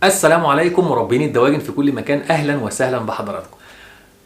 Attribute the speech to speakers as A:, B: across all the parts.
A: السلام عليكم مربين الدواجن في كل مكان، اهلا وسهلا بحضراتكم.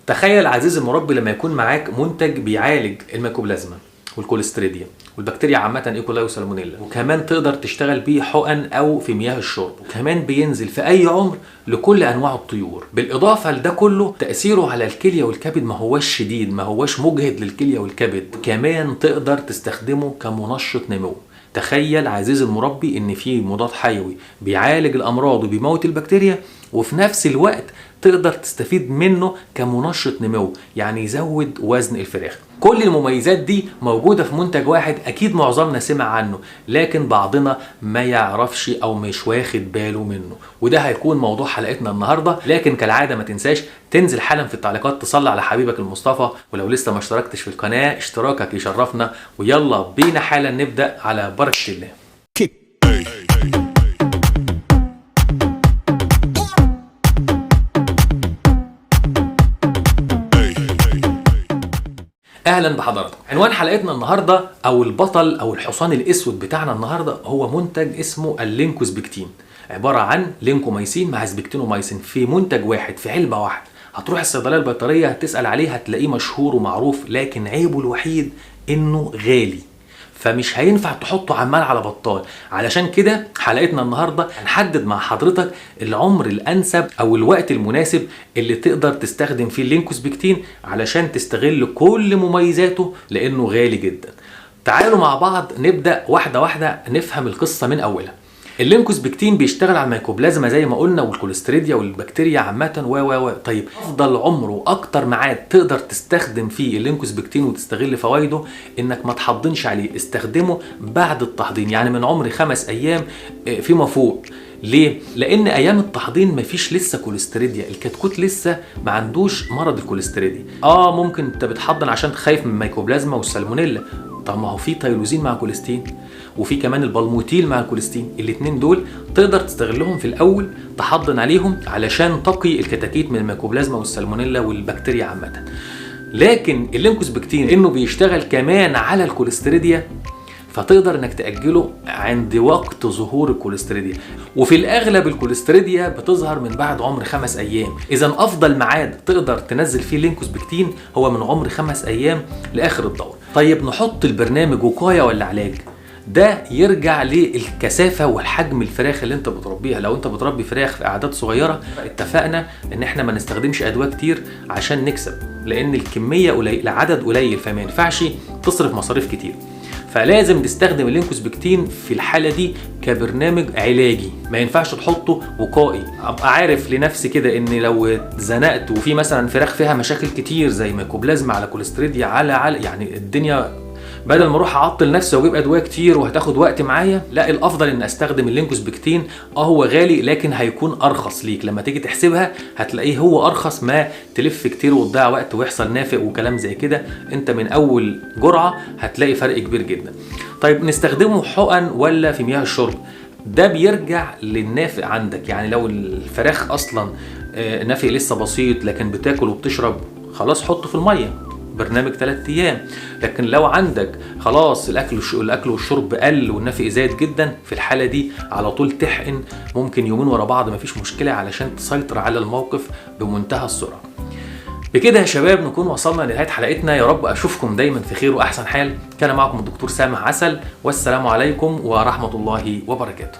A: تخيل عزيزي المربي لما يكون معاك منتج بيعالج الميكوبلازما والكوليستريديا والبكتيريا عامه ايكولاي وسالمونيلا، وكمان تقدر تشتغل بيه حقن او في مياه الشرب، وكمان بينزل في اي عمر لكل انواع الطيور. بالاضافه لده كله تاثيره على الكليه والكبد ما هوش شديد، ما هوش مجهد للكليه والكبد، كمان تقدر تستخدمه كمنشط نمو. تخيل عزيزي المربي ان في مضاد حيوي بيعالج الامراض وبيموت البكتيريا، وفي نفس الوقت تقدر تستفيد منه كمنشط نمو، يعني يزود وزن الفراخ. كل المميزات دي موجودة في منتج واحد اكيد معظمنا سمع عنه، لكن بعضنا ما يعرفش او مش واخد باله منه، وده هيكون موضوع حلقتنا النهاردة. لكن كالعادة ما تنساش تنزل حالا في التعليقات تصلي على حبيبك المصطفى، ولو لسه ما اشتركتش في القناة اشتراكك يشرفنا. ويلا بينا حالا نبدأ على بركة الله. اهلا بحضراتكم. عنوان حلقتنا النهارده او البطل او الحصان الاسود بتاعنا النهارده هو منتج اسمه اللينكوسبكتين، عباره عن لينكوميسين مع سبكتينوميسين في منتج واحد في علبه واحده. هتروح الصيدليه البيطريه هتسال عليه هتلاقيه مشهور ومعروف، لكن عيبه الوحيد انه غالي، فمش هينفع تحطه عمال على بطال. علشان كده حلقتنا النهارده هنحدد مع حضرتك العمر الانسب او الوقت المناسب اللي تقدر تستخدم فيه اللينكوسبكتين علشان تستغل كل مميزاته، لانه غالي جدا. تعالوا مع بعض نبدا واحده واحده نفهم القصه من اولها. اللينكوسبكتين بيشتغل على الميكوبلازما زي ما قلنا والكوليستريديا والبكتيريا عامه. طيب افضل عمر واكتر ميعاد تقدر تستخدم فيه اللينكوسبكتين وتستغل فوائده انك ما تحضنش عليه، استخدمه بعد التحضين، يعني من عمر 5 ايام فيما فوق. ليه؟ لان ايام التحضين مفيش لسه كوليستريديا، الكتكوت لسه ما عندوش مرض الكوليستريديا. ممكن انت بتحضن عشان خايف من الميكوبلازما والسالمونيلا، طب ما هو في تايلوزين مع كوليستين، وفي كمان البالموتيل مع الكوليستين. الاثنين دول تقدر تستغلهم في الاول تحضن عليهم علشان تقي الكتاكيت من الميكوبلازما والسالمونيلا والبكتيريا عامه. لكن اللينكوسبكتين انه بيشتغل كمان على الكوليستريديا، فتقدر انك تأجله عند وقت ظهور الكوليستريديا، وفي الاغلب الكوليستريديا بتظهر من بعد عمر 5 ايام. اذا افضل ميعاد تقدر تنزل فيه اللينكوسبكتين هو من عمر 5 ايام لاخر الدورة. طيب نحط البرنامج وقاية ولا علاج؟ ده يرجع للكثافة والحجم الفراخ اللي انت بتربيها. لو انت بتربي فراخ في اعداد صغيرة اتفقنا ان احنا ما نستخدمش ادوية كتير عشان نكسب، لان الكمية قليل، العدد قليل، فما ينفعش تصرف مصاريف كتير. فلازم تستخدم اللينكوسبكتين في الحالة دي كبرنامج علاجي، ما ينفعش تحطه وقائي. ابقى عارف لنفسي كده ان لو اتزنقت وفي مثلا فراخ فيها مشاكل كتير زي ميكوبلازما على كوليستريديا على يعني الدنيا، بدل ما اروح اعطل نفسي واجيب ادويه كتير وهتاخد وقت معايا، لا الافضل ان استخدم اللينكوسبكتين. هو غالي لكن هيكون ارخص ليك، لما تيجي تحسبها هتلاقيه هو ارخص ما تلف كتير وتضيع وقت ويحصل نافق وكلام زي كده. انت من اول جرعه هتلاقي فرق كبير جدا. طيب نستخدمه حقن ولا في مياه الشرب؟ ده بيرجع للنافق عندك، يعني لو الفراخ اصلا نافق لسه بسيط لكن بتاكل وبتشرب، خلاص حطه في الميه برنامج 3 ايام. لكن لو عندك خلاص الاكل والشرب قل والنفق زاد جدا، في الحاله دي على طول تحقن، ممكن يومين ورا بعض مفيش مشكله، علشان تسيطر على الموقف بمنتهى السرعه. بكده يا شباب نكون وصلنا لنهايه حلقتنا. يا رب اشوفكم دايما في خير واحسن حال. كان معكم الدكتور سامح عسل، والسلام عليكم ورحمه الله وبركاته.